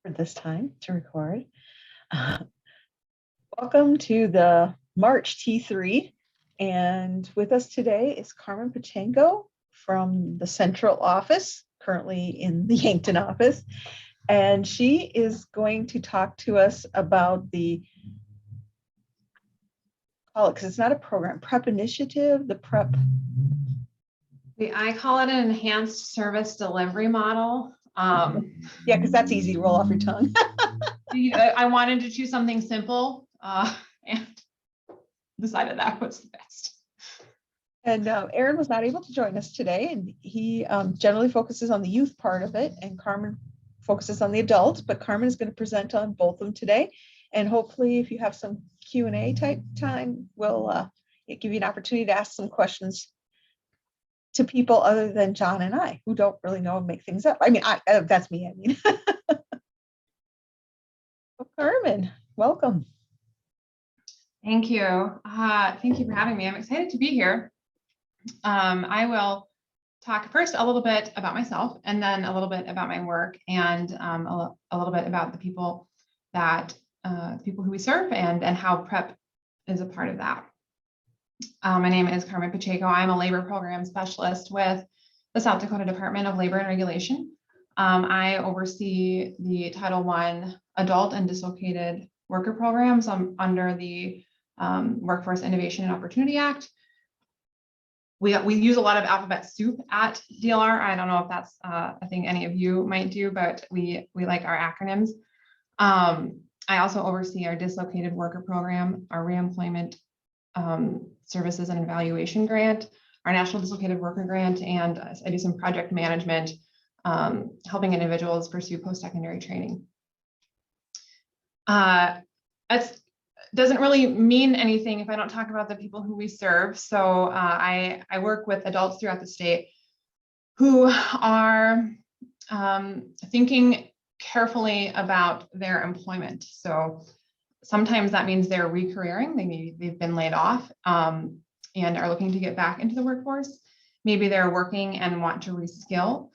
for this time to record. Uh, Welcome to the March T3. And with us today is Carmen Pachenko from the central office, currently in the Yankton office. And she is going to talk to us about the, because it's not a program, PrEP initiative, the PrEP. I call it an enhanced service delivery model. Yeah, because that's easy to roll off your tongue. I wanted to choose something simple and decided that was the best. And Aaron was not able to join us today, and he generally focuses on the youth part of it, and Carmen focuses on the adult, but Carmen is going to present on both of them today. And hopefully, if you have some Q&A type time, we'll give you an opportunity to ask some questions to people other than John and I, who don't really know and make things up. I mean, that's me, I mean. Well, Carmen, welcome. Thank you. Thank you for having me. I'm excited to be here. I will talk first a little bit about myself, and then a little bit about my work, and a little bit about the people who we serve, and how PrEP is a part of that. My name is Carmen Pachenko. I'm a labor program specialist with the South Dakota Department of Labor and Regulation. I oversee the Title I adult and dislocated worker programs under the Workforce Innovation and Opportunity Act. We use a lot of alphabet soup at DLR. I don't know if that's a thing any of you might do, but we like our acronyms. I also oversee our dislocated worker program, our reemployment services and evaluation grant, our national dislocated worker grant, and I do some project management, helping individuals pursue post-secondary training. That doesn't really mean anything if I don't talk about the people who we serve. So I work with adults throughout the state who are thinking carefully about their employment. So sometimes that means they're re-careering. They've been laid off and are looking to get back into the workforce. Maybe they're working and want to reskill.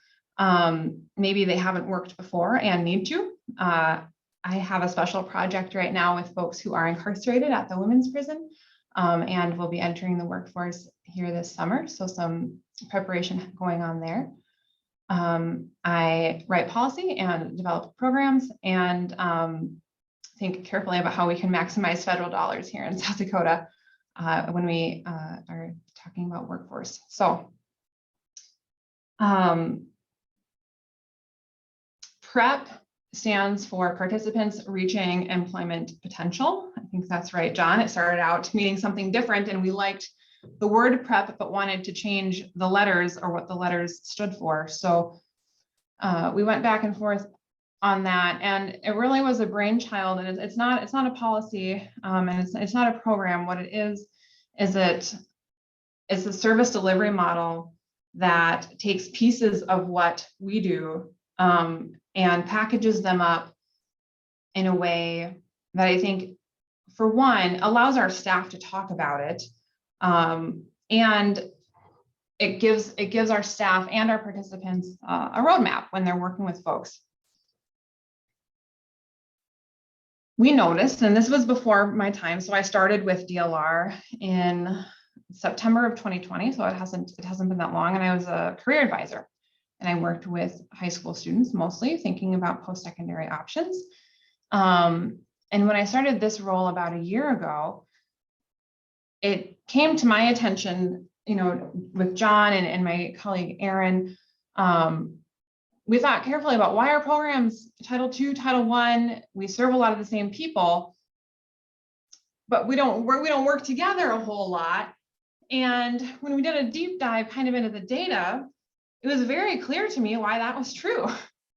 Maybe they haven't worked before and need to. I have a special project right now with folks who are incarcerated at the women's prison and will be entering the workforce here this summer. So some preparation going on there. I write policy and develop programs and think carefully about how we can maximize federal dollars here in South Dakota when we are talking about workforce. So PrEP stands for Participants Reaching Employment Potential. I think that's right, John. It started out meaning something different, and we liked the word PrEP, but wanted to change the letters or what the letters stood for. So we went back and forth on that, and it really was a brainchild. And it's not a policy, and it's not a program. What it is it's a service delivery model that takes pieces of what we do and packages them up in a way that I think, for one, allows our staff to talk about it, and it gives our staff and our participants a roadmap when they're working with folks. We noticed, and this was before my time, so I started with DLR in September of 2020, so it hasn't been that long, and I was a career advisor. And I worked with high school students, mostly thinking about post-secondary options. And when I started this role about a year ago, it came to my attention, with John and my colleague, Aaron, we thought carefully about why our programs, Title II, Title I, we serve a lot of the same people, but we don't work together a whole lot. And when we did a deep dive kind of into the data, it was very clear to me why that was true.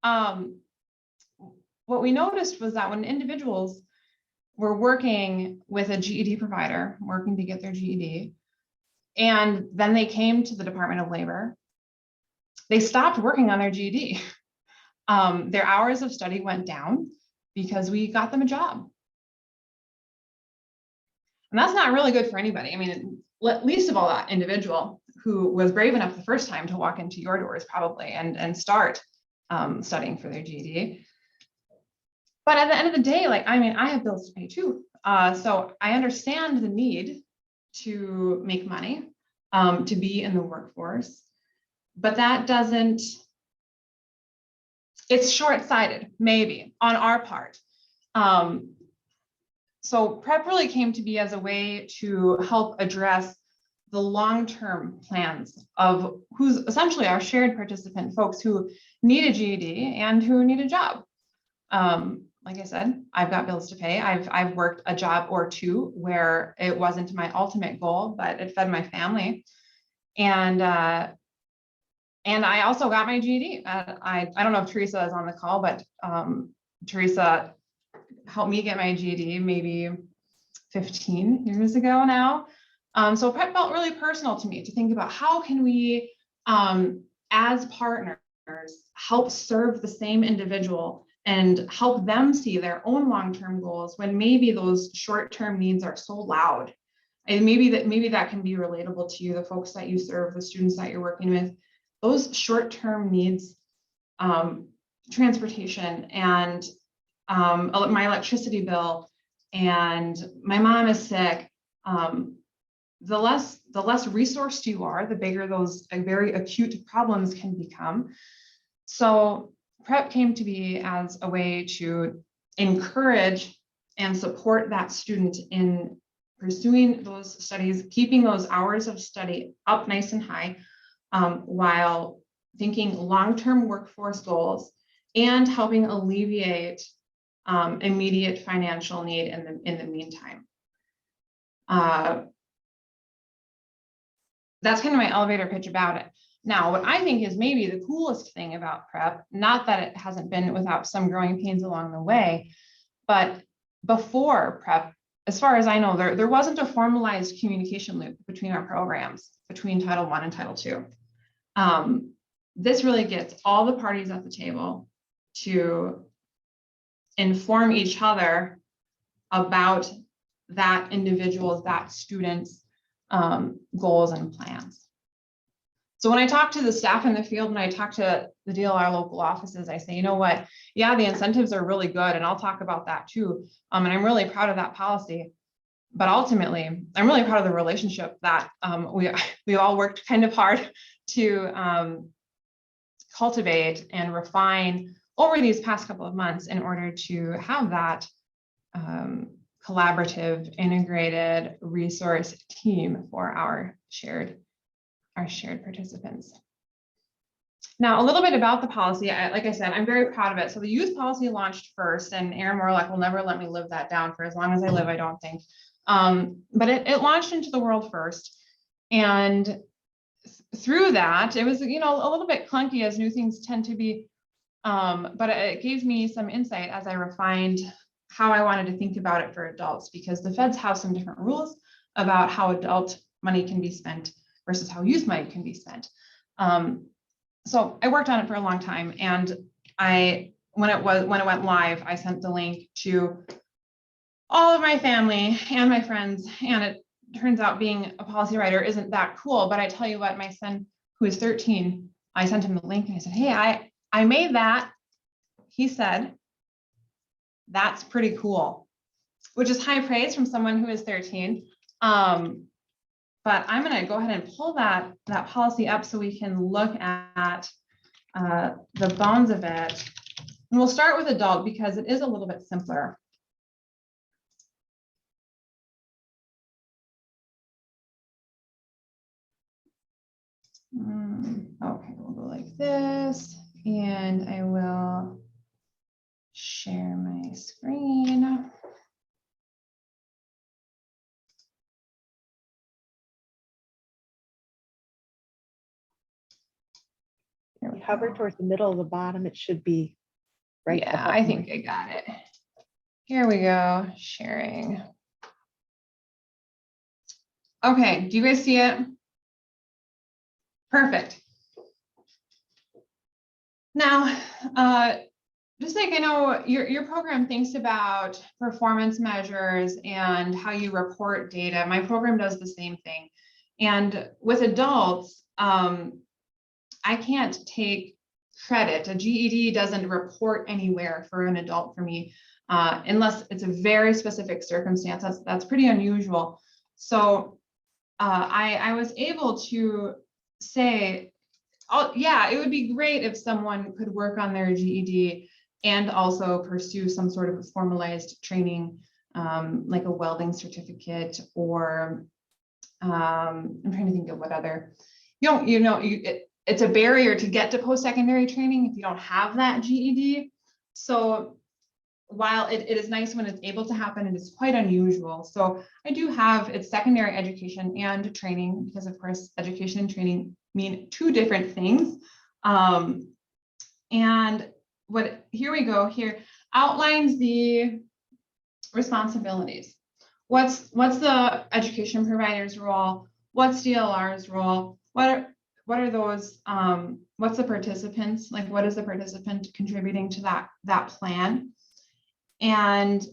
What we noticed was that when individuals were working with a GED provider, working to get their GED, and then they came to the Department of Labor, they stopped working on their GED. Their hours of study went down because we got them a job. And that's not really good for anybody. I mean, least of all that individual who was brave enough the first time to walk into your doors probably and start studying for their GED. But at the end of the day, like, I mean, I have bills to pay too. So I understand the need to make money, to be in the workforce, but that doesn't, it's short-sighted, maybe on our part. So prep really came to be as a way to help address the long-term plans of who's essentially our shared participant folks who need a GED and who need a job. Like I said, I've got bills to pay. I've worked a job or two where it wasn't my ultimate goal, but it fed my family. And I also got my GED. I don't know if Teresa is on the call, but Teresa helped me get my GED maybe 15 years ago now. So prep felt really personal to me to think about how can we, as partners, help serve the same individual and help them see their own long-term goals when maybe those short-term needs are so loud. And maybe that can be relatable to you, the folks that you serve, the students that you're working with. Those short-term needs, transportation and my electricity bill, and my mom is sick. The less resourced you are, the bigger those very acute problems can become. So prep came to be as a way to encourage and support that student in pursuing those studies, keeping those hours of study up nice and high, while thinking long-term workforce goals and helping alleviate immediate financial need in the meantime. That's kind of my elevator pitch about it. Now, what I think is maybe the coolest thing about prep, not that it hasn't been without some growing pains along the way, but before prep, as far as I know, there wasn't a formalized communication loop between our programs, between Title I and Title II. This really gets all the parties at the table to inform each other about that individual's, that student's goals and plans. So when I talk to the staff in the field and I talk to the DLR local offices, I say, you know what, yeah, the incentives are really good, and I'll talk about that too. And I'm really proud of that policy. But ultimately, I'm really proud of the relationship that we all worked kind of hard to cultivate and refine over these past couple of months in order to have that collaborative, integrated resource team for our shared participants. Now, a little bit about the policy. Like I said, I'm very proud of it. So the youth policy launched first, and Aaron Morlock will never let me live that down for as long as I live, I don't think. But it launched into the world first. And through that, it was, a little bit clunky, as new things tend to be. But it gave me some insight as I refined how I wanted to think about it for adults, because the feds have some different rules about how adult money can be spent versus how youth money can be spent. So I worked on it for a long time, and when it went live, I sent the link to all of my family and my friends, and it turns out being a policy writer isn't that cool. But I tell you what, my son, who is 13, I sent him the link and I said, hey, I made that. He said, that's pretty cool, which is high praise from someone who is 13. But I'm going to go ahead and pull that policy up so we can look at the bones of it. And we'll start with adult because it is a little bit simpler. Okay, we'll go like this, and I will share my screen. You hover towards the middle of the bottom, it should be right. Yeah, I think I got it. Here we go, sharing. Okay, do you guys see it? Perfect. Now, just like I know your program thinks about performance measures and how you report data, my program does the same thing. And with adults, I can't take credit. A GED doesn't report anywhere for an adult for me, unless it's a very specific circumstance. That's pretty unusual. So I was able to say, oh yeah, it would be great if someone could work on their GED and also pursue some sort of formalized training, like a welding certificate, or I'm trying to think of what other, it's a barrier to get to post-secondary training if you don't have that GED. So while it is nice when it's able to happen, it is quite unusual. So I do have, it's secondary education and training, because of course, education and training mean two different things. And here we go, here outlines the responsibilities. What's the education provider's role? What's DLR's role? What are those, what's the participants, like what is the participant contributing to that plan? And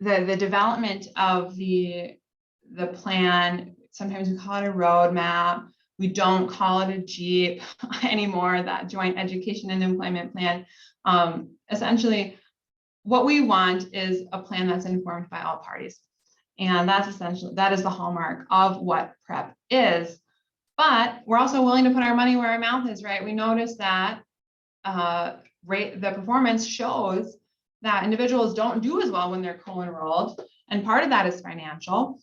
the development of the plan, sometimes we call it a roadmap. We don't call it a JEEP anymore, that Joint Education and Employment Plan. Essentially, what we want is a plan that's informed by all parties. And that is the hallmark of what PrEP is. But we're also willing to put our money where our mouth is, right? We notice that the performance shows that individuals don't do as well when they're co-enrolled, and part of that is financial.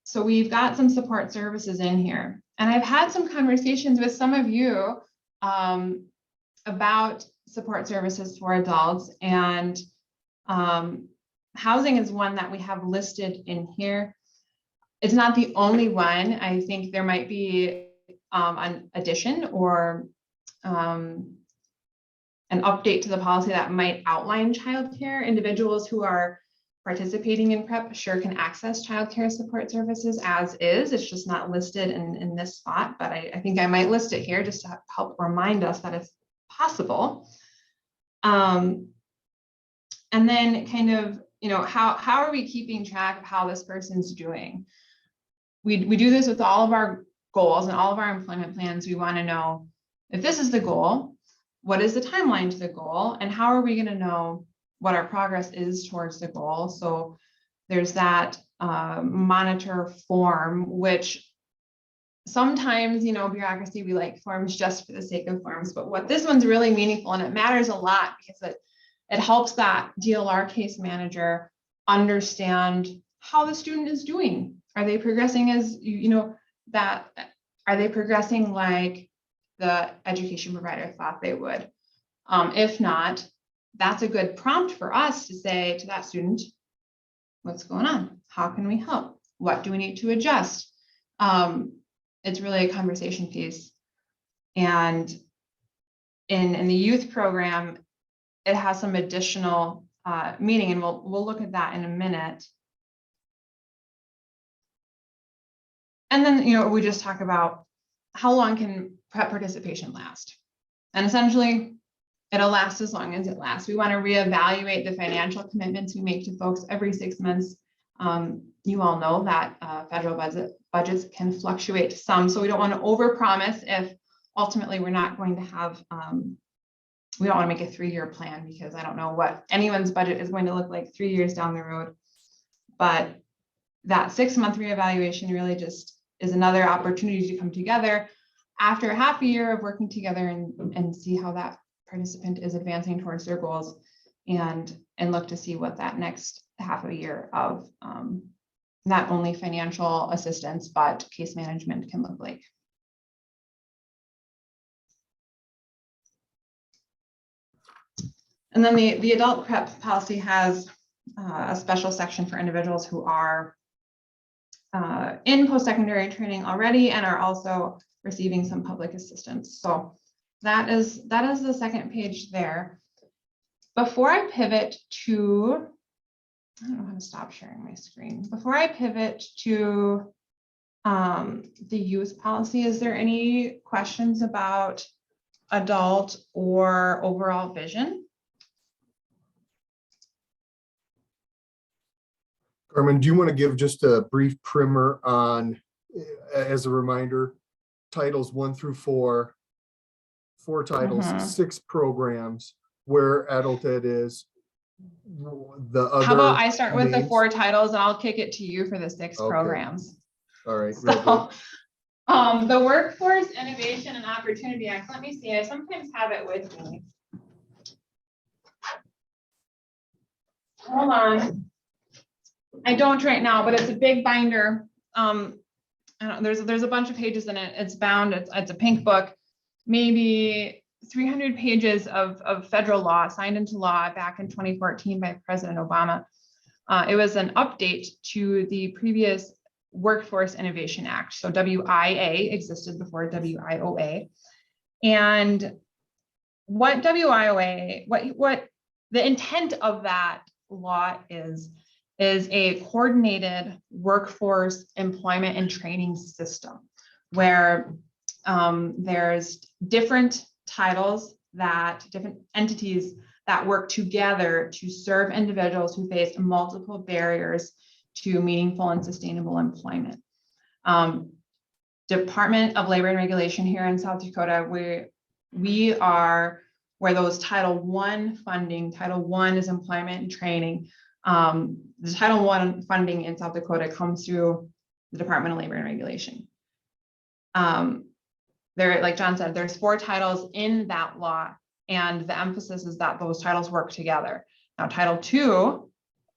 So we've got some support services in here, and I've had some conversations with some of you about support services for adults, and housing is one that we have listed in here. It's not the only one. I think there might be an addition or an update to the policy that might outline childcare. Individuals who are participating in PrEP sure can access childcare support services as is. It's just not listed in this spot, but I think I might list it here just to help remind us that it's possible. And then kind of, how are we keeping track of how this person's doing? We do this with all of our goals and all of our employment plans. We want to know, if this is the goal, what is the timeline to the goal, and how are we going to know what our progress is towards the goal? So there's that monitor form, which sometimes, bureaucracy, we like forms just for the sake of forms, but what this one's really meaningful, and it matters a lot because it helps that DLR case manager understand how the student is doing. Are they progressing are they progressing like the education provider thought they would? If not, that's a good prompt for us to say to that student, what's going on? How can we help? What do we need to adjust? It's really a conversation piece. And in the youth program, it has some additional meaning, and we'll look at that in a minute. And then, we just talk about how long can PrEP participation last? And essentially, it'll last as long as it lasts. We want to reevaluate the financial commitments we make to folks every 6 months. You all know that federal budgets can fluctuate some, so we don't want to overpromise if ultimately we're not going to have, we don't want to make a 3-year plan, because I don't know what anyone's budget is going to look like 3 years down the road. But that 6-month reevaluation really just is another opportunity to come together after half a year of working together and see how that participant is advancing towards their goals, and look to see what that next half a year of not only financial assistance, but case management can look like. And then the adult PrEP policy has a special section for individuals who are in post-secondary training already and are also receiving some public assistance. So that is the second page there. Before I pivot to, I don't know how to stop sharing my screen. Before I pivot to the youth policy, is there any questions about adult or overall vision? Carmen, do you want to give just a brief primer on, as a reminder, titles 1 through 4, 4 titles, Mhm. 6 programs where adult ed is. The other. How about I start with the names- 4 titles and I'll kick it to you for the 6 Okay. programs. All right, real So, good. the Workforce Innovation and Opportunity Act, let me see, I sometimes have it with me. Hold on. I don't right now, but it's a big binder. I don't, there's a bunch of pages in it. It's bound, it's a pink book, maybe 300 pages of federal law signed into law back in 2014 by President Obama. It was an update to the previous Workforce Innovation Act. So WIA existed before WIOA. And what WIOA, what the intent of that law is a coordinated workforce employment and training system where there's different titles different entities that work together to serve individuals who face multiple barriers to meaningful and sustainable employment. Department of Labor and Regulation here in South Dakota, we are where those Title I funding, Title I is employment and training. The Title I funding in South Dakota comes through the Department of Labor and Regulation. There, like John said, there's 4 titles in that law, and the emphasis is that those titles work together. Now, Title II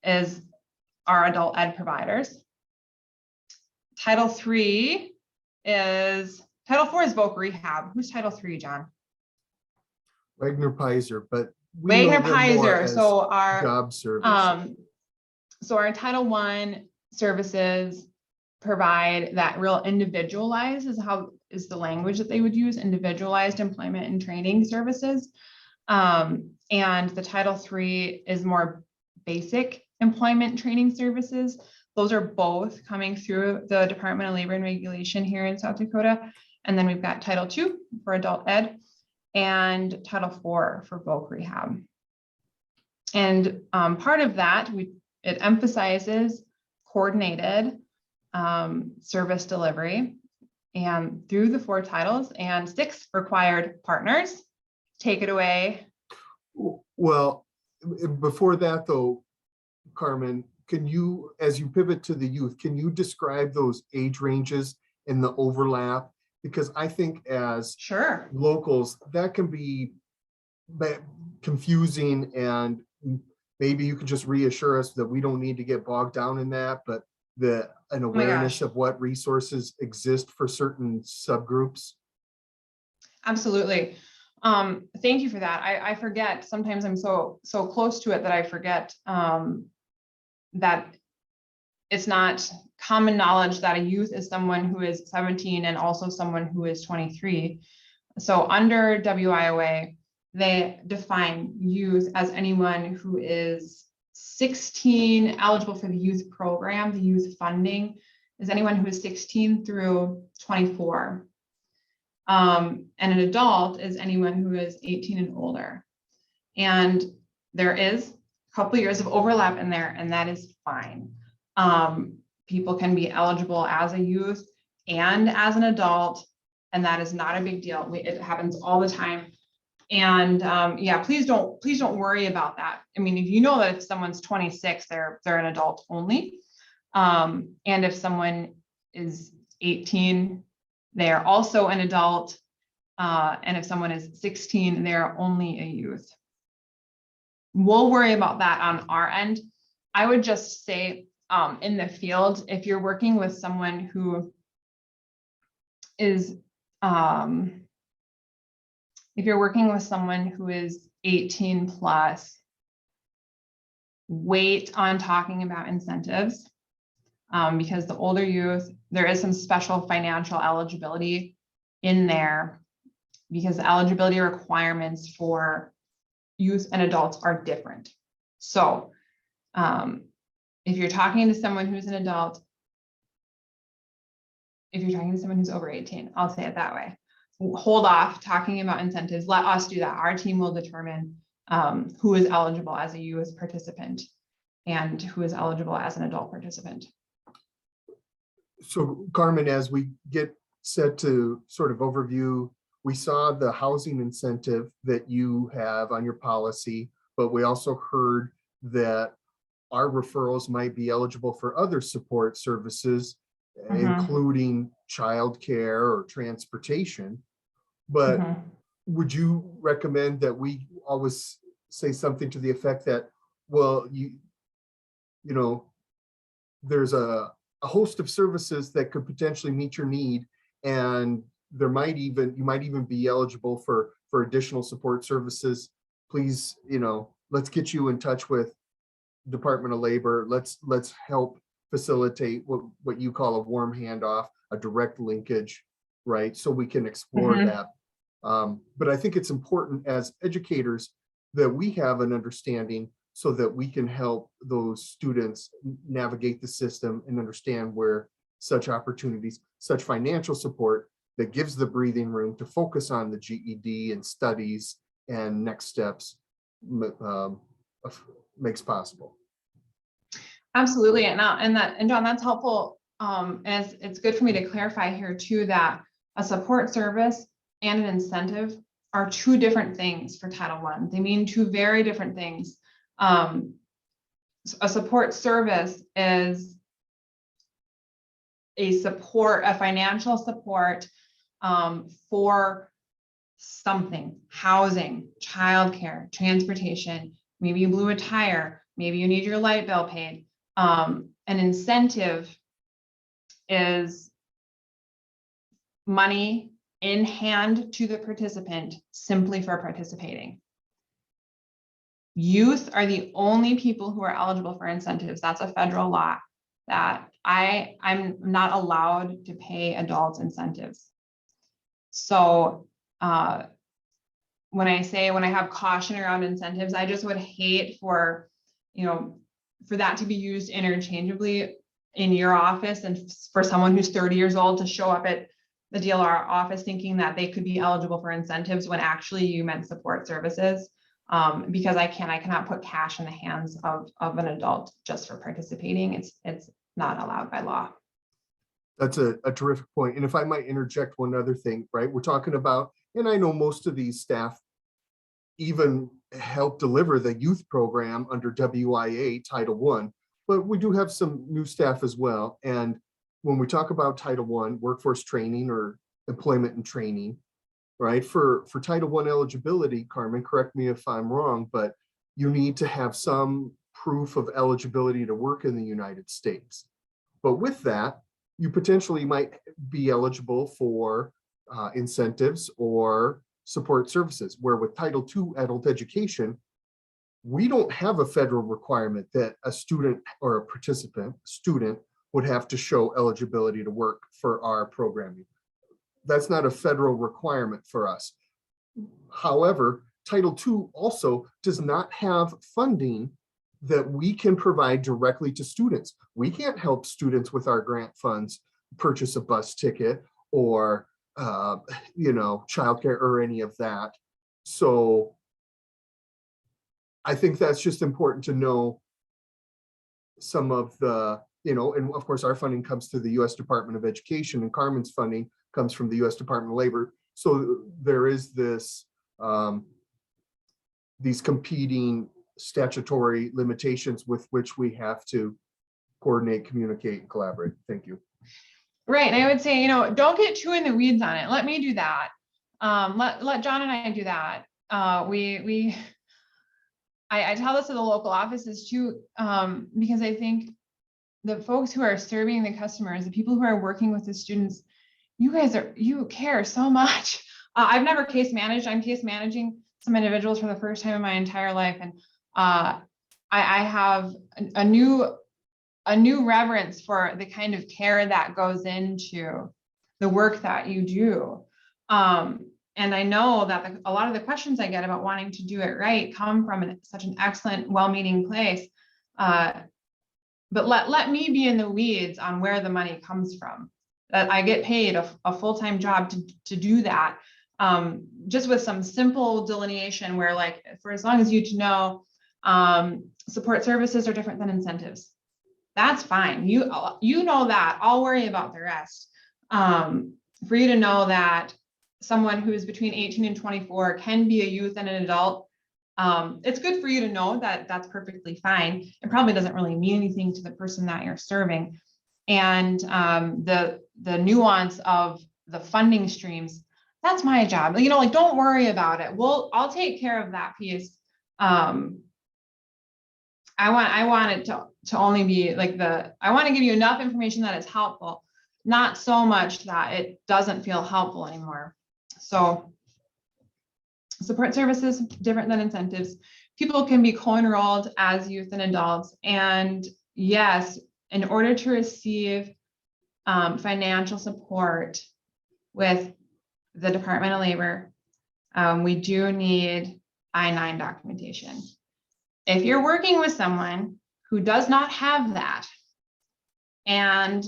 is our adult ed providers. Title III is, Title IV is voc rehab. Who's Title III, John? Wagner Pizer, but we know Wagner them more Pizer. as So our job services. so our Title I services provide that real individualized is the language that they would use, individualized employment and training services. And the Title III is more basic employment training services. Those are both coming through the Department of Labor and Regulation here in South Dakota. And then we've got Title II for adult ed and Title IV for voc rehab. And part of that, it emphasizes coordinated service delivery and through the 4 titles and 6 required partners. Take it away. Well, before that though, Carmen, can you, as you pivot to the youth, can you describe those age ranges and the overlap? Because I think as Sure. locals, that can be confusing, and maybe you could just reassure us that we don't need to get bogged down in that, but an awareness of what resources exist for certain subgroups. Absolutely. Thank you for that. I forget, sometimes I'm so close to it that I forget that it's not common knowledge that a youth is someone who is 17 and also someone who is 23. So under WIOA, they define youth as anyone who is 16, eligible for the youth program. The youth funding is anyone who is 16 through 24. And an adult is anyone who is 18 and older. And there is a couple of years of overlap in there, and that is fine. People can be eligible as a youth and as an adult, and that is not a big deal. It happens all the time. And yeah, please don't worry about that. I mean, if you know that if someone's 26, they're an adult only. And if someone is 18, they're also an adult. And if someone is 16, they're only a youth. We'll worry about that on our end. I would just say in the field, if you're working with someone who is, if you're working with someone who is 18 plus, wait on talking about incentives because the older youth, there is some special financial eligibility in there because the eligibility requirements for youth and adults are different. So if you're talking to someone who's an adult, if you're talking to someone who's over 18, I'll say it that way. Hold off talking about incentives. Let us do that. Our team will determine who is eligible as a youth participant and who is eligible as an adult participant. So Carmen, as we get set to sort of overview we saw the housing incentive that you have on your policy, but we also heard that our referrals might be eligible for other support services, including childcare or transportation. But would you recommend that we always say something to the effect that, well, you know, there's a host of services that could potentially meet your need, and you might even be eligible for additional support services. Please, let's get you in touch with Department of Labor. Let's help facilitate what you call a warm handoff, a direct linkage, right? So we can explore that. But I think it's important as educators that we have an understanding so that we can help those students navigate the system and understand where such opportunities, such financial support that gives the breathing room to focus on the GED and studies and next steps makes possible. Absolutely. And John, that's helpful. As it's good for me to clarify here too, that a support service and an incentive are two different things for Title I. They mean two very different things. A support service is a financial support for something: housing, childcare, transportation. Maybe you blew a tire. Maybe you need your light bill paid. An incentive is money in hand to the participant simply for participating. Youth are the only people who are eligible for incentives. That's a federal law that I'm not allowed to pay adults incentives. So when I have caution around incentives, I just would hate for that to be used interchangeably in your office and for someone who's 30 years old to show up at the DLR office thinking that they could be eligible for incentives when actually you meant support services. Because I cannot put cash in the hands of an adult just for participating. It's not allowed by law. That's a terrific point. And if I might interject one other thing, right? We're talking about, and I know most of these staff even help deliver the youth program under WIA Title I, but we do have some new staff as well. And when we talk about Title I, workforce training or employment and training, right? For Title I eligibility, Carmen, correct me if I'm wrong, but you need to have some proof of eligibility to work in the United States. But with that, you potentially might be eligible for incentives or support services, where with Title II adult education, we don't have a federal requirement that a student or a student would have to show eligibility to work for our programming. That's not a federal requirement for us. However, Title II also does not have funding that we can provide directly to students. We can't help students with our grant funds purchase a bus ticket or childcare or any of that. So I think that's just important to know some of the, and of course our funding comes through the U.S. Department of Education, and Carmen's funding comes from the U.S. Department of Labor. So there is this, these competing statutory limitations with which we have to coordinate, communicate, and collaborate. Thank you. Right. And I would say, don't get too in the weeds on it. Let me do that. Let John and I do that. I tell this to the local offices too, because I think the folks who are serving the customers, the people who are working with the students, you care so much. I've never case managed. I'm case managing some individuals for the first time in my entire life. And I have a new reverence for the kind of care that goes into the work that you do. And I know that a lot of the questions I get about wanting to do it right come from such an excellent, well-meaning place. But let me be in the weeds on where the money comes from. That I get paid a full-time job to do that. Just with some simple delineation where, like, for as long as you know, support services are different than incentives. That's fine. You know that. I'll worry about the rest. For you to know that someone who is between 18 and 24 can be a youth and an adult. It's good for you to know that that's perfectly fine. It probably doesn't really mean anything to the person that you're serving. And the nuance of the funding streams, that's my job. You know, like, don't worry about it. I'll take care of that piece. I want it to only be like I want to give you enough information that is helpful, not so much that it doesn't feel helpful anymore. So support services, different than incentives. People can be co-enrolled as youth and adults. And yes, in order to receive financial support with the Department of Labor, we do need I-9 documentation. If you're working with someone who does not have that, and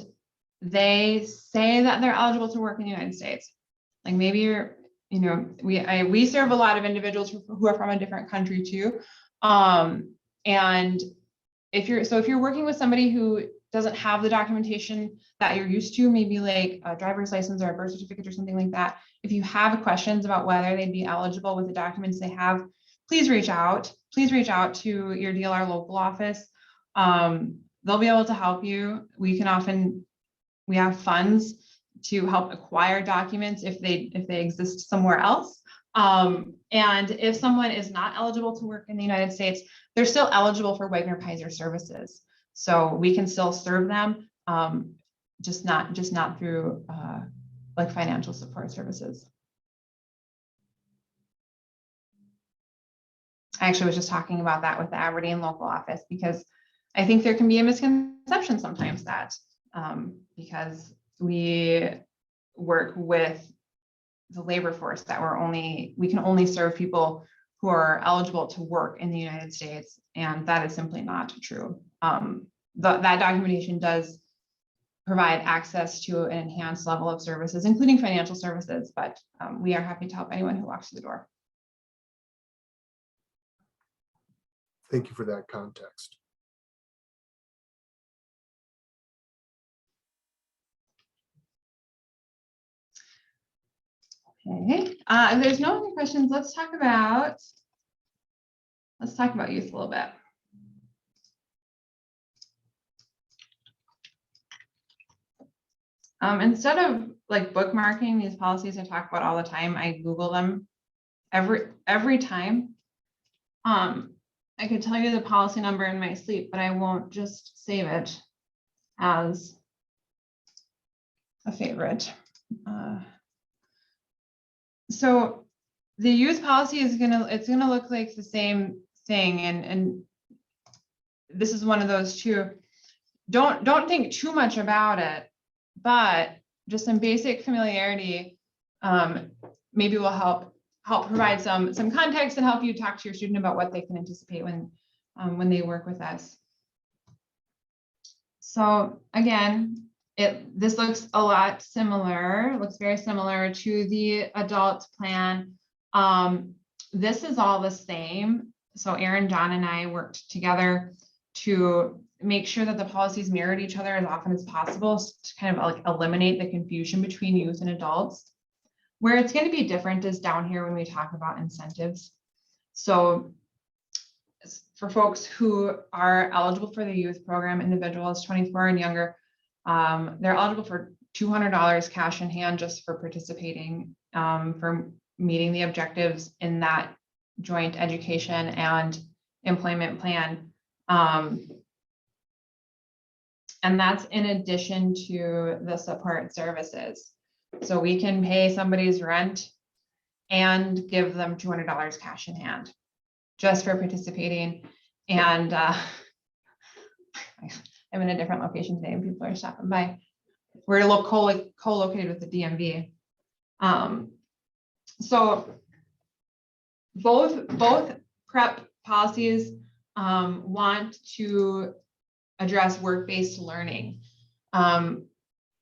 they say that they're eligible to work in the United States, like maybe you're, you know, we serve a lot of individuals who are from a different country too. And if you're working with somebody who doesn't have the documentation that you're used to, maybe like a driver's license or a birth certificate or something like that, if you have questions about whether they'd be eligible with the documents they have, please reach out. Please reach out to your DLR local office. They'll be able to help you. We have funds to help acquire documents if they exist somewhere else. And if someone is not eligible to work in the United States, they're still eligible for Wagner-Peiser services. So we can still serve them, just not through like financial support services. I actually was just talking about that with the Aberdeen local office, because I think there can be a misconception sometimes that because we work with the labor force that we can only serve people who are eligible to work in the United States, and that is simply not true. That documentation does provide access to an enhanced level of services, including financial services, but we are happy to help anyone who walks through the door. Thank you for that context. Okay, if there's no other questions, let's talk about youth a little bit. Instead of like bookmarking these policies I talk about all the time, I Google them every time. I could tell you the policy number in my sleep, but I won't just save it as a favorite. So the youth policy is gonna look like the same thing, and this is one of those too. Don't think too much about it, but just some basic familiarity maybe will help provide some context and help you talk to your student about what they can anticipate when they work with us. So again, this looks a lot similar, looks very similar to the adult plan. This is all the same. So Erin, John, and I worked together to make sure that the policies mirrored each other as often as possible to kind of like eliminate the confusion between youth and adults. Where it's going to be different is down here when we talk about incentives. So for folks who are eligible for the youth program, individuals 24 and younger, they're eligible for $200 cash in hand just for participating, for meeting the objectives in that joint education and employment plan. And that's in addition to the support services. So we can pay somebody's rent and give them $200 cash in hand just for participating. And I'm in a different location today and people are stopping by. We're co-located with the DMV. So both prep policies want to address work-based learning.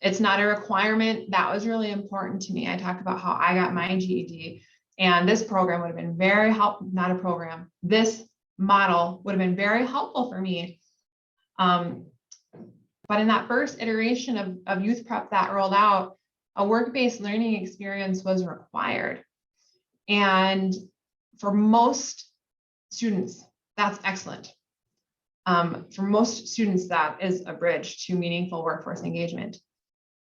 It's not a requirement. That was really important to me. I talked about how I got my GED, and this program would have been very helpful, not a program. This model would have been very helpful for me. But in that first iteration of youth prep that rolled out, a work-based learning experience was required. And for most students, that's excellent. For most students, that is a bridge to meaningful workforce engagement.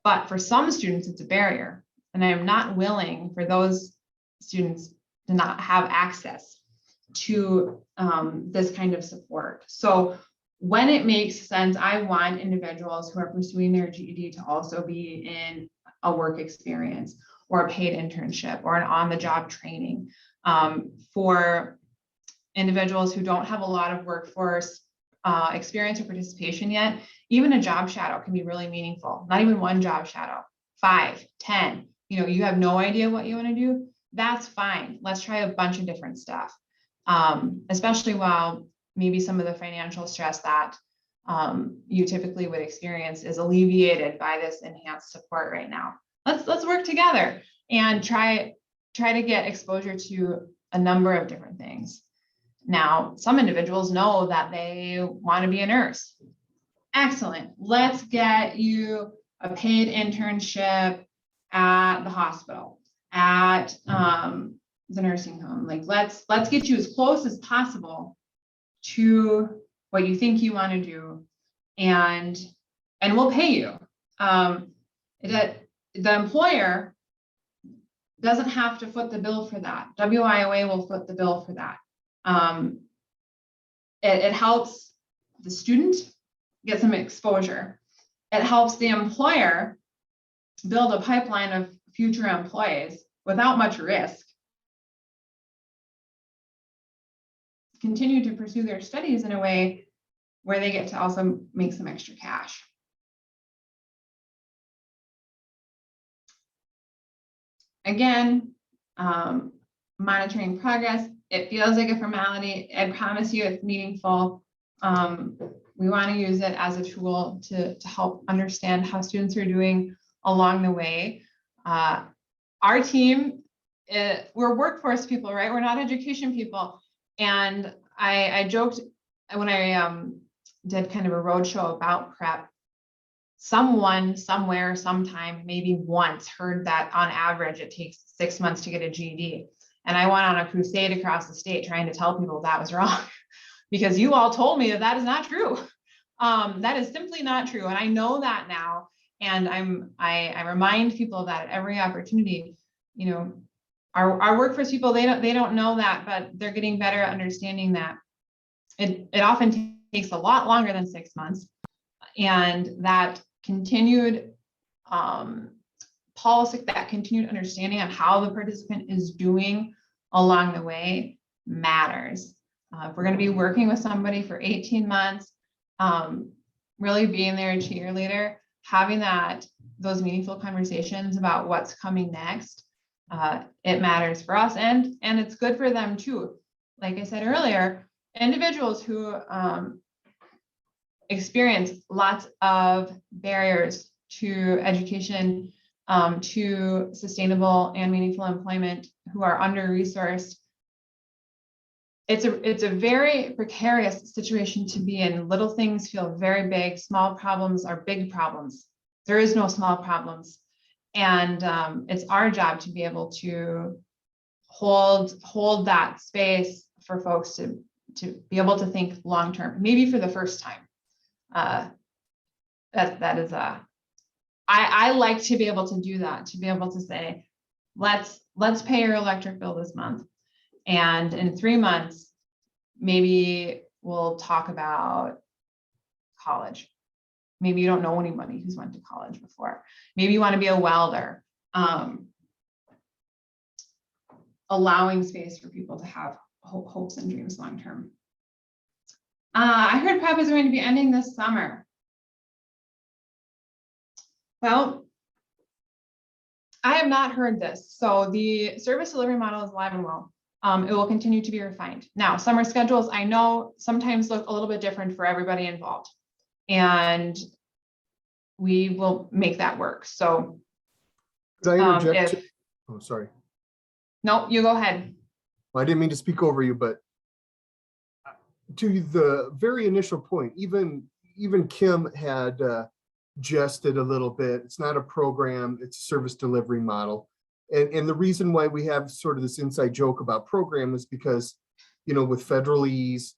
But for some students, it's a barrier. And I am not willing for those students to not have access to this kind of support. So when it makes sense, I want individuals who are pursuing their GED to also be in a work experience or a paid internship or an on-the-job training. For individuals who don't have a lot of workforce experience or participation yet, even a job shadow can be really meaningful. Not even one job shadow, 5, 10, you have no idea what you want to do. That's fine. Let's try a bunch of different stuff. Especially while maybe some of the financial stress that you typically would experience is alleviated by this enhanced support right now. Let's work together and try to get exposure to a number of different things. Now, some individuals know that they want to be a nurse. Excellent. Let's get you a paid internship at the hospital, at the nursing home. Like let's get you as close as possible to what you think you want to do, and we'll pay you. That the employer doesn't have to foot the bill for that. WIOA will foot the bill for that. It helps the student get some exposure. It helps the employer build a pipeline of future employees without much risk, continue to pursue their studies in a way where they get to also make some extra cash. Again, monitoring progress. It feels like a formality. I promise you it's meaningful. We want to use it as a tool to help understand how students are doing along the way. Our team, we're workforce people, right? We're not education people. And I joked when I did kind of a roadshow about prep, someone, somewhere, sometime, maybe once heard that on average, it takes 6 months to get a GED. And I went on a crusade across the state trying to tell people that was wrong because you all told me that is not true. That is simply not true. And I know that now. And I remind people of that at every opportunity. Our workforce people, they don't know that, but they're getting better at understanding that it often takes a lot longer than 6 months. And that continued policy, that continued understanding on how the participant is doing along the way matters. If we're going to be working with somebody for 18 months, really being their cheerleader, having those meaningful conversations about what's coming next, it matters for us, and it's good for them too. Like I said earlier, individuals who experience lots of barriers to education, to sustainable and meaningful employment, who are under-resourced, it's a very precarious situation to be in. Little things feel very big. Small problems are big problems. There is no small problems. And it's our job to be able to hold that space for folks to be able to think long-term, maybe for the first time. That is I like to be able to do that, to be able to say, let's pay your electric bill this month. And in 3 months, maybe we'll talk about college. Maybe you don't know anybody who's went to college before. Maybe you want to be a welder. Allowing space for people to have hopes and dreams long-term. I heard prep is going to be ending this summer. Well, I have not heard this. So the service delivery model is alive and well. It will continue to be refined. Now, summer schedules, I know, sometimes look a little bit different for everybody involved. And we will make that work. So, Could I interject? Oh, sorry. No, you go ahead. Well, I didn't mean to speak over you, but to the very initial point, even Kim had adjusted a little bit. It's not a program, it's a service delivery model. And the reason why we have sort of this inside joke about program is because, you know, with federalese,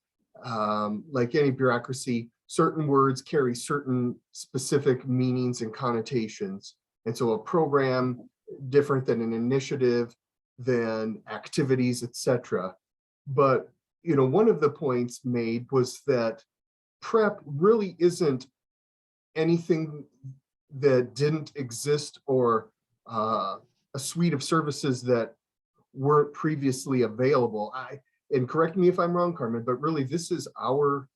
like any bureaucracy, certain words carry certain specific meanings and connotations. And so a program, different than an initiative, than activities, etc. But, you know, one of the points made was that prep really isn't anything that didn't exist, or a suite of services that weren't previously available. And correct me if I'm wrong, Carmen, but really this is our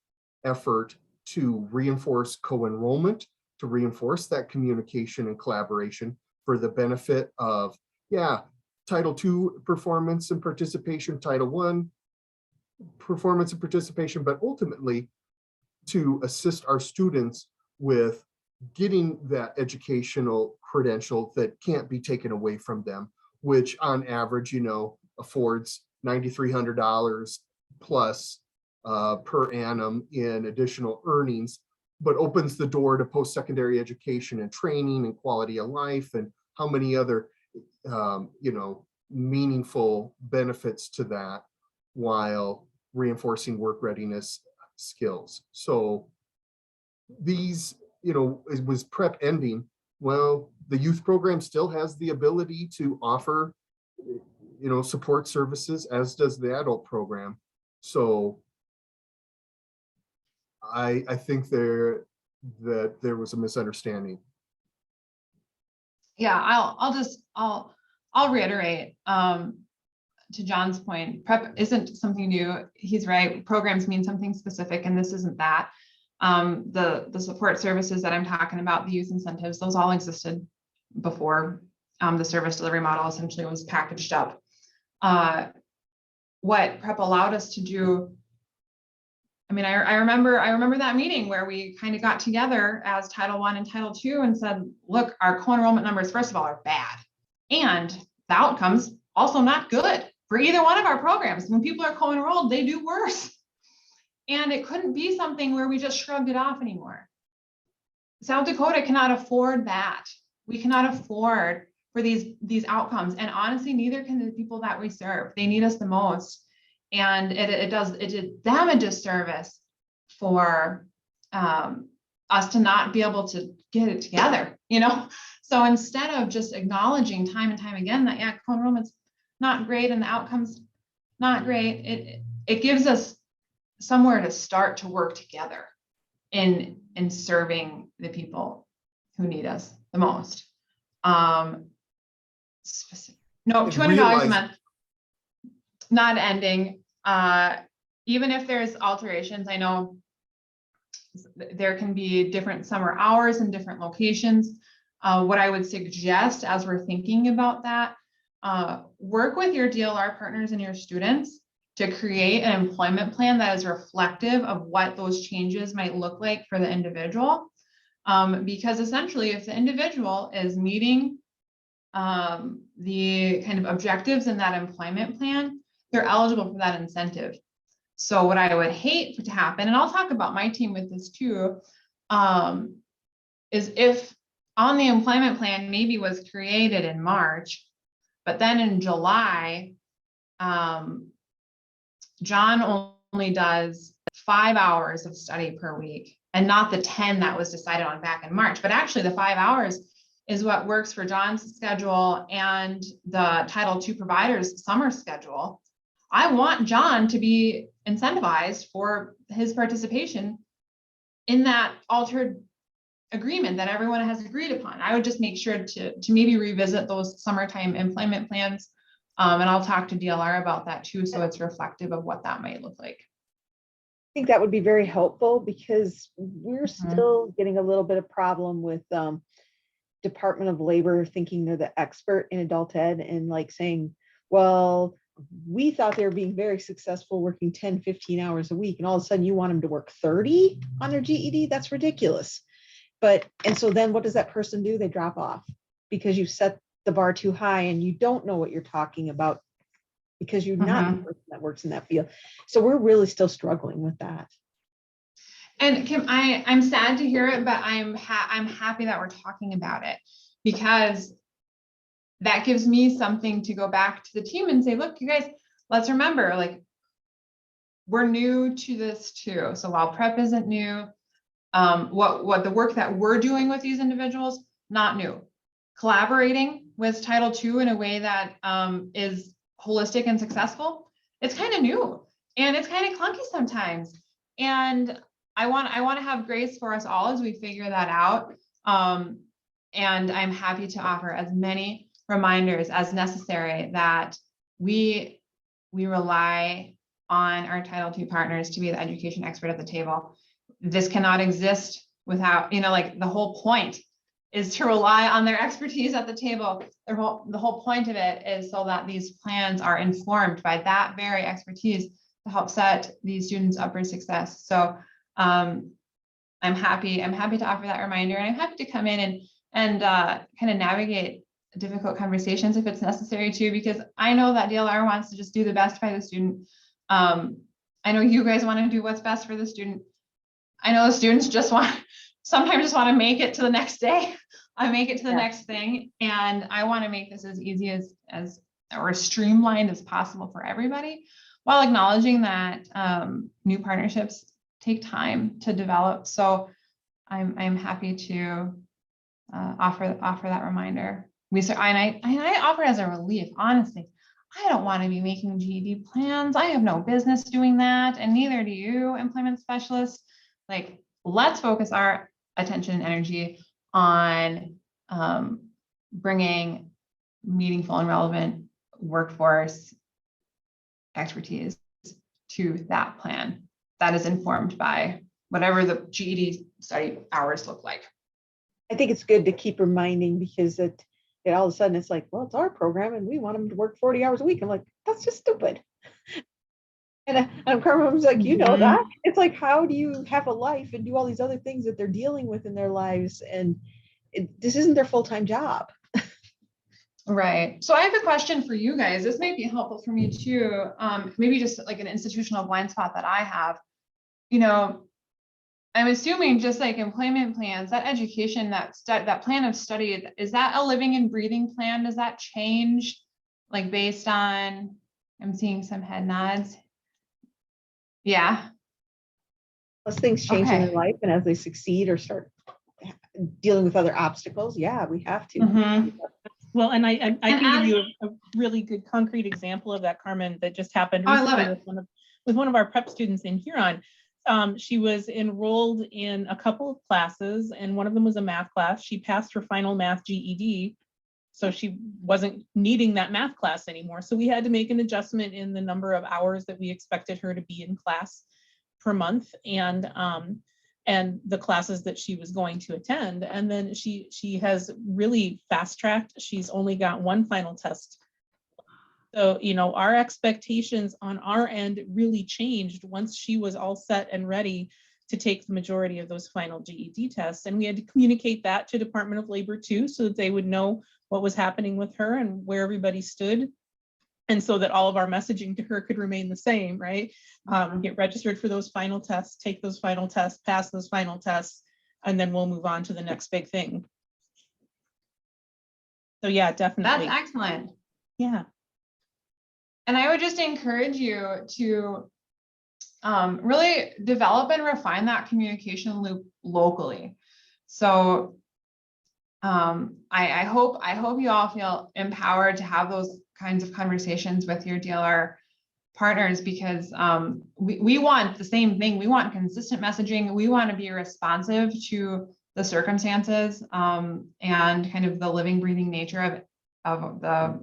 effort to reinforce co-enrollment, to reinforce that communication and collaboration for the benefit of, yeah, Title II performance and participation, Title I performance and participation, but ultimately to assist our students with getting that educational credential that can't be taken away from them, which on average, you know, affords $9,300 plus per annum in additional earnings, but opens the door to post-secondary education and training and quality of life and how many other, you know, meaningful benefits to that, while reinforcing work readiness skills. So these, you know, was prep ending? Well, the youth program still has the ability to offer, you know, support services, as does the adult program. So I think that there was a misunderstanding. Yeah, I'll reiterate to John's point, prep isn't something new. He's right. Programs mean something specific, and this isn't that. The support services that I'm talking about, the youth incentives, those all existed before the service delivery model essentially was packaged up. What prep allowed us to do, I mean, I remember that meeting where we kind of got together as Title I and Title II and said, look, our co-enrollment numbers, first of all, are bad. And the outcomes also not good for either one of our programs. When people are co-enrolled, they do worse. And it couldn't be something where we just shrugged it off anymore. South Dakota cannot afford that. We cannot afford for these outcomes. And honestly, neither can the people that we serve. They need us the most. And it did them a disservice for us to not be able to get it together, you know? So instead of just acknowledging time and time again that, yeah, co-enrollment's not great and the outcomes not great, it gives us somewhere to start to work together in serving the people who need us the most. No, $200 a month, not ending. Even if there's alterations, I know there can be different summer hours in different locations. What I would suggest as we're thinking about that, work with your DLR partners and your students to create an employment plan that is reflective of what those changes might look like for the individual. Because essentially, if the individual is meeting the kind of objectives in that employment plan, they're eligible for that incentive. So what I would hate to happen, and I'll talk about my team with this too, is if on the employment plan maybe was created in March, but then in July, John only does 5 hours of study per week and not the 10 that was decided on back in March, but actually the 5 hours is what works for John's schedule and the Title II provider's summer schedule. I want John to be incentivized for his participation in that altered agreement that everyone has agreed upon. I would just make sure to maybe revisit those summertime employment plans. And I'll talk to DLR about that too, so it's reflective of what that might look like. I think that would be very helpful, because we're still getting a little bit of problem with Department of Labor thinking they're the expert in adult ed and like saying, well, we thought they were being very successful working 10, 15 hours a week. And all of a sudden you want them to work 30 on their GED? That's ridiculous. And so then what does that person do? They drop off because you set the bar too high and you don't know what you're talking about because you're not the person that works in that field. So we're really still struggling with that. And Kim, I'm sad to hear it, but I'm happy that we're talking about it, because that gives me something to go back to the team and say, look, you guys, let's remember, like, we're new to this too. So while prep isn't new, what the work that we're doing with these individuals, not new. Collaborating with Title II in a way that is holistic and successful, it's kind of new and it's kind of clunky sometimes. And I want to have grace for us all as we figure that out. And I'm happy to offer as many reminders as necessary that we rely on our Title II partners to be the education expert at the table. This cannot exist without, like, the whole point is to rely on their expertise at the table. The whole point of it is so that these plans are informed by that very expertise to help set these students up for success. So I'm happy to offer that reminder, and I'm happy to come in and kind of navigate difficult conversations if it's necessary too, because I know that DLR wants to just do the best by the student. I know you guys want to do what's best for the student. I know the students sometimes just want to make it to the next day. I make it to the next thing. And I want to make this as easy as or as streamlined as possible for everybody, while acknowledging that new partnerships take time to develop. So I'm happy to offer that reminder. I offer it as a relief, honestly. I don't want to be making GED plans. I have no business doing that, and neither do you, employment specialists. Like, let's focus our attention and energy on bringing meaningful and relevant workforce expertise to that plan that is informed by whatever the GED study hours look like. I think it's good to keep reminding, because it all of a sudden it's like, well, it's our program and we want them to work 40 hours a week. I'm like, that's just stupid. And Carmen was like, you know that. It's like, how do you have a life and do all these other things that they're dealing with in their lives? And this isn't their full-time job. Right. So I have a question for you guys. This might be helpful for me too. Maybe just like an institutional blind spot that I have. I'm assuming, just like employment plans, that education, that plan of study, is that a living and breathing plan? Does that change, like, based on? I'm seeing some head nods. Yeah. As things change in their life and as they succeed or start dealing with other obstacles, yeah, we have to. Mm-hmm. Well, and I can give you a really good concrete example of that, Carmen, that just happened recently with one of our prep students in Huron. She was enrolled in a couple of classes, and one of them was a math class. She passed her final math GED, so she wasn't needing that math class anymore. So we had to make an adjustment in the number of hours that we expected her to be in class per month, and the classes that she was going to attend. And then she has really fast-tracked. She's only got one final test. So, our expectations on our end really changed once she was all set and ready to take the majority of those final GED tests. And we had to communicate that to Department of Labor too, so that they would know what was happening with her and where everybody stood. And so that all of our messaging to her could remain the same, right? Get registered for those final tests, take those final tests, pass those final tests, and then we'll move on to the next big thing. So yeah, definitely. That's excellent. Yeah. And I would just encourage you to really develop and refine that communication loop locally. So I hope you all feel empowered to have those kinds of conversations with your DLR partners, because we want the same thing. We want consistent messaging. We want to be responsive to the circumstances and kind of the living, breathing nature of the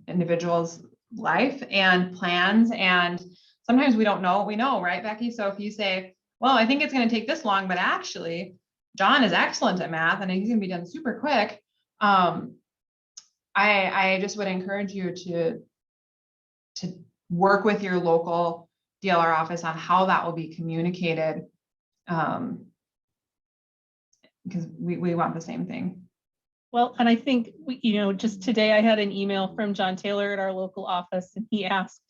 individual's life and plans. And sometimes we don't know what we know, right, Becky? So if you say, well, I think it's going to take this long, but actually John is excellent at math and he's going to be done super quick. I just would encourage you to work with your local DLR office on how that will be communicated, because we want the same thing. Well, and I think, just today I had an email from John Taylor at our local office, and he asked,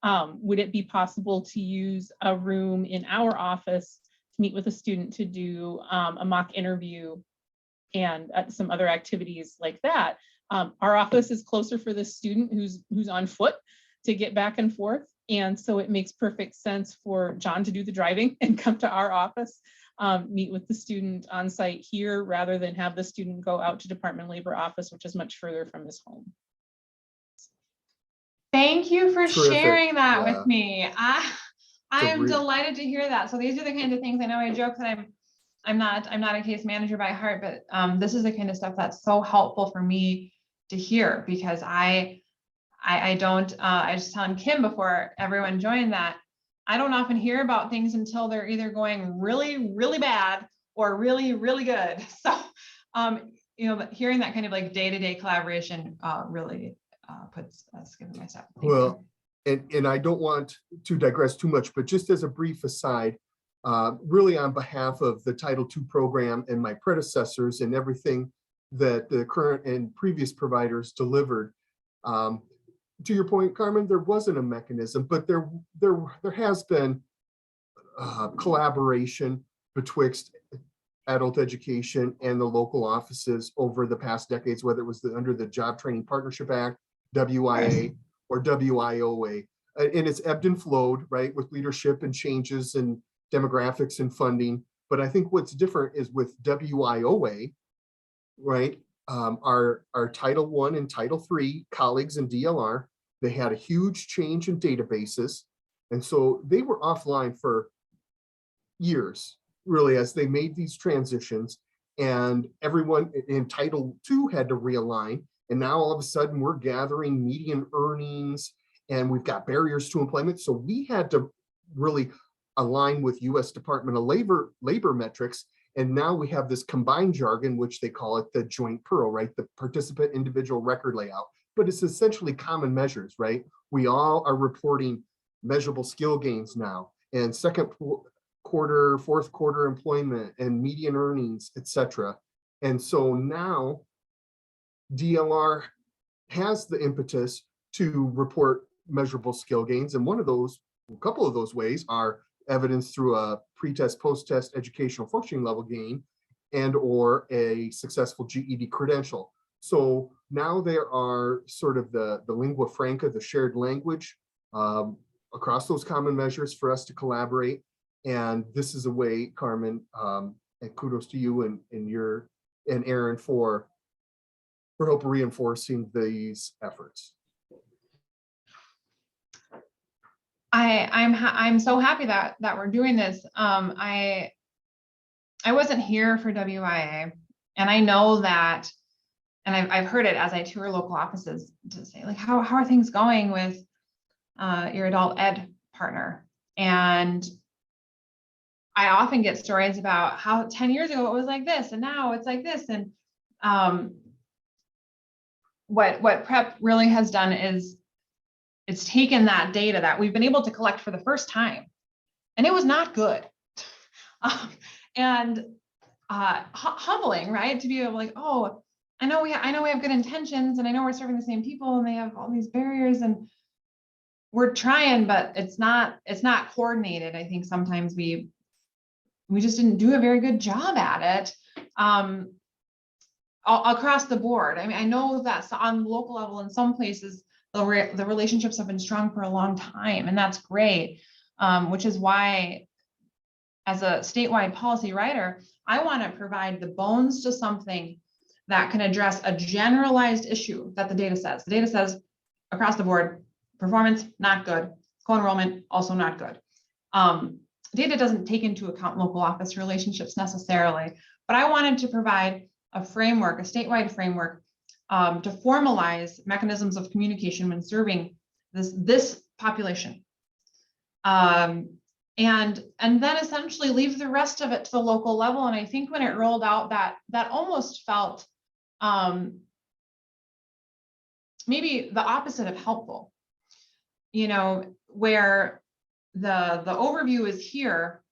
would it be possible to use a room in our office meet with a student to do a mock interview and some other activities like that. Our office is closer for the student who's on foot to get back and forth. And so it makes perfect sense for John to do the driving and come to our office, meet with the student on site here rather than have the student go out to Department of Labor office, which is much further from his home. Thank you for Terrific. sharing that Yeah. with me. I am real- delighted to hear that. So these are the kinds of things, I know I joke that I'm not a case manager by heart, but this is the kind of stuff that's so helpful for me to hear, because I was telling Kim before everyone joined that I don't often hear about things until they're either going really, really bad or really, really good. So, you know, hearing that kind of like day-to-day collaboration really puts a skip in my step. Well, and I don't want to digress too much, but just as a brief aside, really on behalf of the Title II program and my predecessors and everything that the current and previous providers delivered, to your point, Carmen, there wasn't a mechanism, but there has been collaboration betwixt adult education and the local offices over the past decades, whether it was under the Job Training Partnership Act, WIA, or WIOA. And it's ebbed and flowed, right, with leadership and changes and demographics and funding. But I think what's different is with WIOA, right, our Title I and Title III colleagues in DLR, they had a huge change in databases. And so they were offline for years, really, as they made these transitions, and everyone in Title II had to realign. And now all of a sudden we're gathering median earnings and we've got barriers to employment. So we had to really align with US Department of Labor metrics. And now we have this combined jargon, which they call it the joint PIRL, right? The participant individual record layout, but it's essentially common measures, right? We all are reporting measurable skill gains now, and second quarter, fourth quarter employment and median earnings, etc. And so now DLR has the impetus to report measurable skill gains. And a couple of those ways are evidence through a pre-test, post-test educational functioning level gain and or a successful GED credential. So now there are sort of the lingua franca, the shared language across those common measures for us to collaborate. And this is a way, Carmen, and kudos to you and Aaron for help reinforcing these efforts. I'm so happy that we're doing this. I wasn't here for WIA, and I know that, and I've heard it as I tour local offices to say, like, how are things going with your adult ed partner? And I often get stories about how 10 years ago it was like this, and now it's like this. And what PrEP really has done is it's taken that data that we've been able to collect for the first time, and it was not good. And humbling, right? To be able, like, oh, I know we have good intentions, and I know we're serving the same people, and they have all these barriers, and we're trying, but it's not coordinated. I think sometimes we just didn't do a very good job at it across the board. I mean, I know that on the local level in some places, the relationships have been strong for a long time, and that's great, which is why, as a statewide policy writer, I want to provide the bones to something that can address a generalized issue that the data says. The data says across the board, performance, not good. Co-enrollment, also not good. Data doesn't take into account local office relationships necessarily, but I wanted to provide a framework, a statewide framework, to formalize mechanisms of communication when serving this population. And then essentially leave the rest of it to the local level. And I think when it rolled out, that almost felt maybe the opposite of helpful, you know, where the overview is here,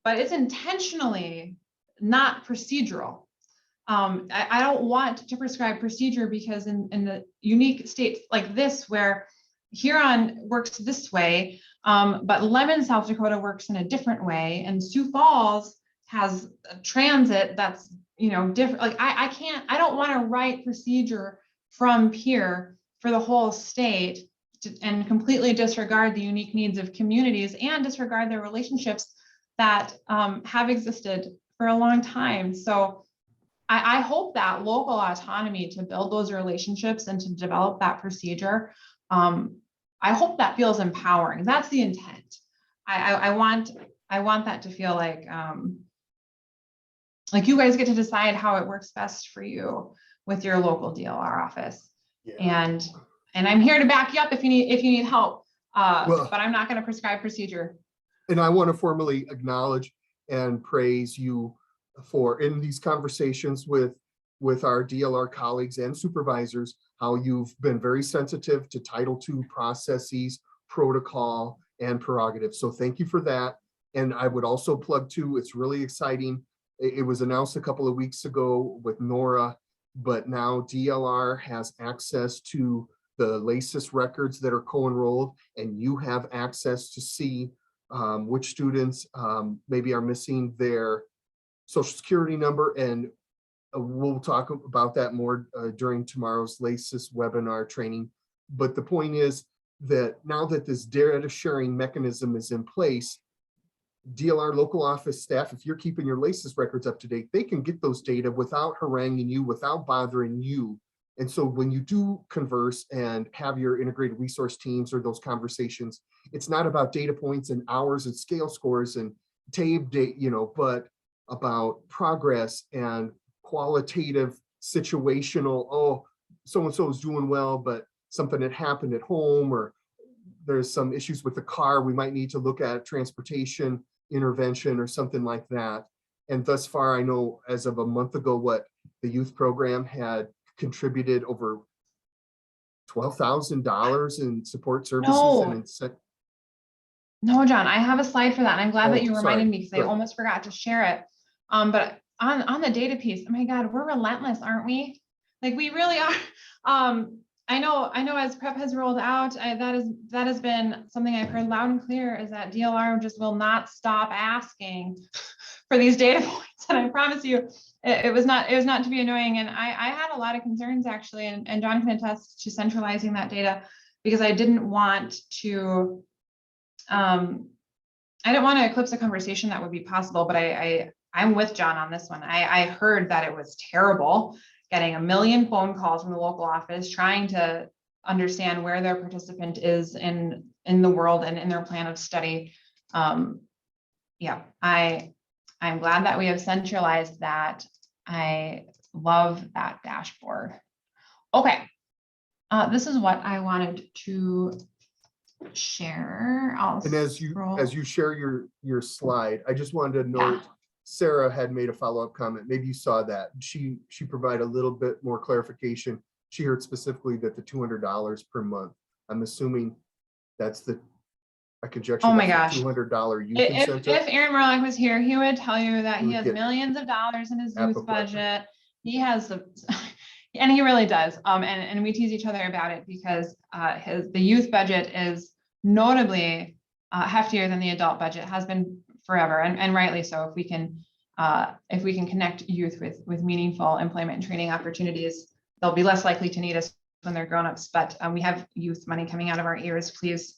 but it's intentionally not procedural. I don't want to prescribe procedure, because in the unique state like this, where Huron works this way, But Lemon, South Dakota works in a different way, and Sioux Falls has a transit that's, different. Like I don't want to write procedure from Peer for the whole state and completely disregard the unique needs of communities and disregard their relationships that have existed for a long time. So I hope that local autonomy to build those relationships and to develop that procedure, I hope that feels empowering. That's the intent. I want that to feel like you guys get to decide how it works best for you with your local DLR office. Yeah. And I'm here to back you up if you need help. Well, but I'm not going to prescribe procedure. And I want to formally acknowledge and praise you for, in these conversations with our DLR colleagues and supervisors, how you've been very sensitive to Title II processes, protocol, and prerogatives. So thank you for that. And I would also plug too, it's really exciting. It was announced a couple of weeks ago with Nora, but now DLR has access to the LACIS records that are co-enrolled, and you have access to see which students maybe are missing their social security number. And we'll talk about that more during tomorrow's LACIS webinar training. But the point is that now that this data sharing mechanism is in place, DLR local office staff, if you're keeping your LACIS records up to date, they can get those data without haranguing you, without bothering you. And so when you do converse and have your integrated resource teams or those conversations, it's not about data points and hours and scale scores and TABE data, but about progress and qualitative situational, oh, so-and-so is doing well, but something had happened at home, or there's some issues with the car, we might need to look at transportation intervention or something like that. And thus far, I know as of a month ago, what the youth program had contributed over $12,000 in support services. No, John, I have a slide for that. And I'm glad that you reminded me, because I Good. almost forgot to share it. But on the data piece, oh my God, we're relentless, aren't we? Like, we really are. I know as prep has rolled out, that has been something I've heard loud and clear, is that DLR just will not stop asking for these data points. And I promise you, it was not to be annoying. And I had a lot of concerns actually, and John can attest to centralizing that data, because I didn't want to eclipse a conversation that would be possible, but I'm with John on this one. I heard that it was terrible getting a million phone calls from the local office trying to understand where their participant is in the world and in their plan of study. Yeah, I'm glad that we have centralized that. I love that dashboard. Okay, this is what I wanted to share. And as you share your slide, I just wanted to note, Sarah had made a follow-up comment. Maybe you saw that. She provided a little bit more clarification. She heard specifically that the $200 per month. I'm assuming that's a conjecture. Oh my gosh. $200 youth incentive. If Aaron Morlock was here, he would tell you that he has millions of dollars in his youth budget. He has and he really does. And we tease each other about it, because the youth budget is notably heftier than the adult budget, has been forever, and rightly so. If we can connect youth with meaningful employment and training opportunities, they'll be less likely to need us when they're grown-ups. But we have youth money coming out of our ears. Please,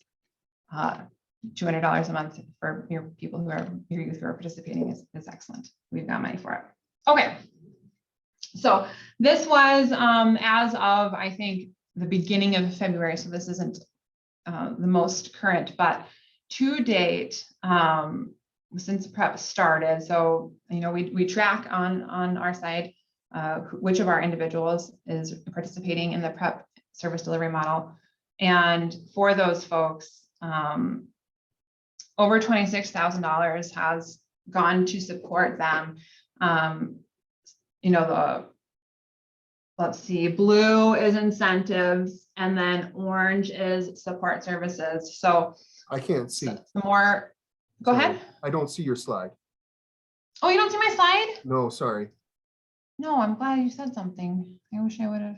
$200 a month for your youth who are participating is excellent. We've got money for it. Okay. So this was as of, I think, the beginning of February. So this isn't the most current, but to date, since prep started, so we track on our side which of our individuals is participating in the prep service delivery model, and for those folks, over $26,000 has gone to support them. Let's see, blue is incentives, and then orange is support services. So I can't see. The more, go ahead. I don't see your slide. Oh, you don't see my slide? No, sorry. No, I'm glad you said something. I wish I would have.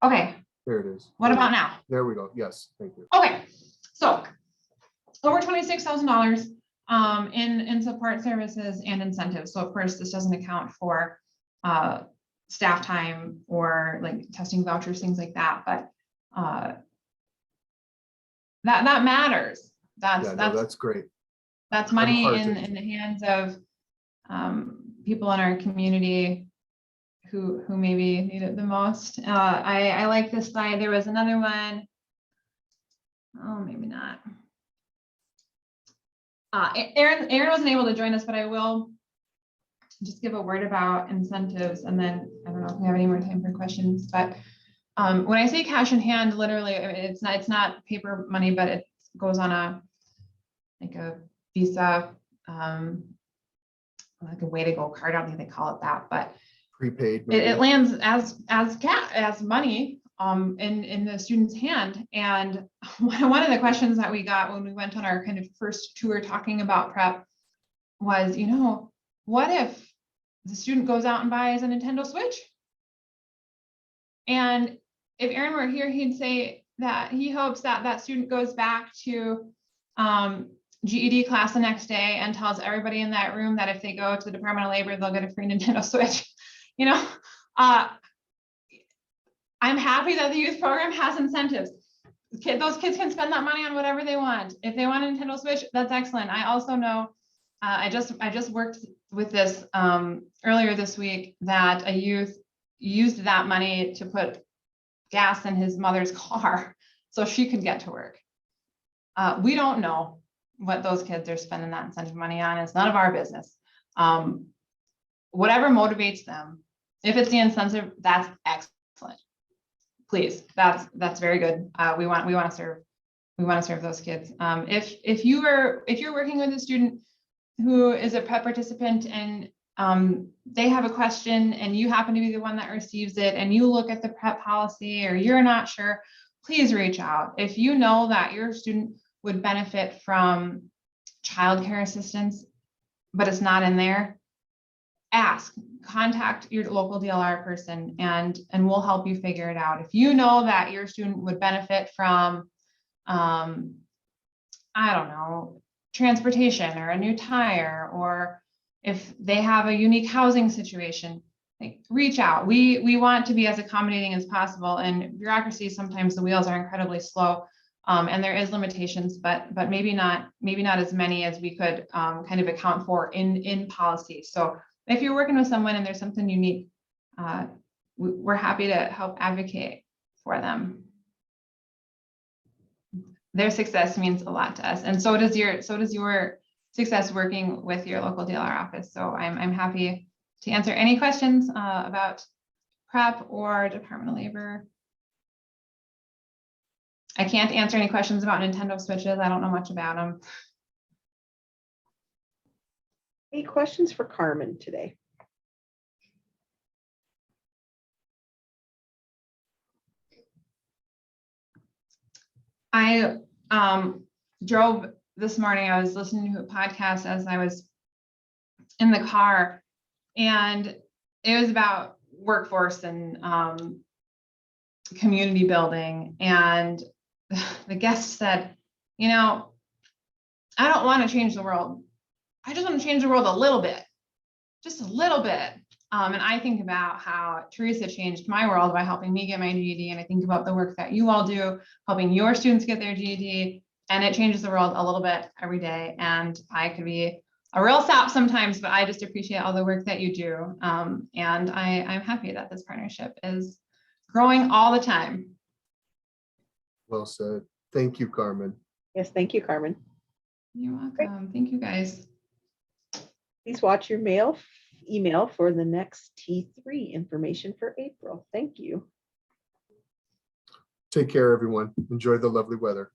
Okay. There it is. What about now? There we go. Yes, thank you. Okay, so over $26,000 in support services and incentives. So of course, this doesn't account for staff time or like testing vouchers, things like that. But that matters. That's great. That's money in the hands of people in our community who maybe need it the most. I like this slide. There was another one. Oh, maybe not. Aaron wasn't able to join us, but I will just give a word about incentives, and then I don't know if we have any more time for questions. But when I say cash in hand, literally, I mean, it's not paper money, but it goes on a Visa, like a way to go card. I don't think they call it that, but Prepaid. It lands as money in the student's hand. And one of the questions that we got when we went on our kind of first tour talking about prep was, what if the student goes out and buys a Nintendo Switch? And if Aaron were here, he'd say that he hopes that that student goes back to GED class the next day and tells everybody in that room that if they go to the Department of Labor, they'll get a free Nintendo Switch. I'm happy that the youth program has incentives. Those kids can spend that money on whatever they want. If they want a Nintendo Switch, that's excellent. I also know, I just worked with this earlier this week, that a youth used that money to put gas in his mother's car so she could get to work. We don't know what those kids are spending that incentive money on. It's none of our business. Whatever motivates them, if it's the incentive, that's excellent. Please, that's very good. We want to serve those kids. If you're working with a student who is a prep participant and they have a question and you happen to be the one that receives it and you look at the prep policy or you're not sure, please reach out. If you know that your student would benefit from childcare assistance, but it's not in there, contact your local DLR person and we'll help you figure it out. If you know that your student would benefit from, I don't know, transportation or a new tire, or if they have a unique housing situation, reach out. We want to be as accommodating as possible, and bureaucracy, sometimes the wheels are incredibly slow. And there is limitations, but maybe not as many as we could kind of account for in policy. So if you're working with someone and there's something unique, we're happy to help advocate for them. Their success means a lot to us, and so does your success working with your local DLR office. So I'm happy to answer any questions about prep or Department of Labor. I can't answer any questions about Nintendo Switches. I don't know much about them. Any questions for Carmen today? I drove this morning. I was listening to a podcast as I was in the car, and it was about workforce and community building. And the guest said, I don't want to change the world. I just want to change the world a little bit, just a little bit. And I think about how Teresa changed my world by helping me get my GED. And I think about the work that you all do, helping your students get their GED. And it changes the world a little bit every day. And I could be a real sap sometimes, but I just appreciate all the work that you do. And I'm happy that this partnership is growing all the time. Well said. Thank you, Carmen. Yes, thank you, Carmen. You're welcome. Thank you, guys. Please watch your email for the next T3 information for April. Thank you. Take care, everyone. Enjoy the lovely weather.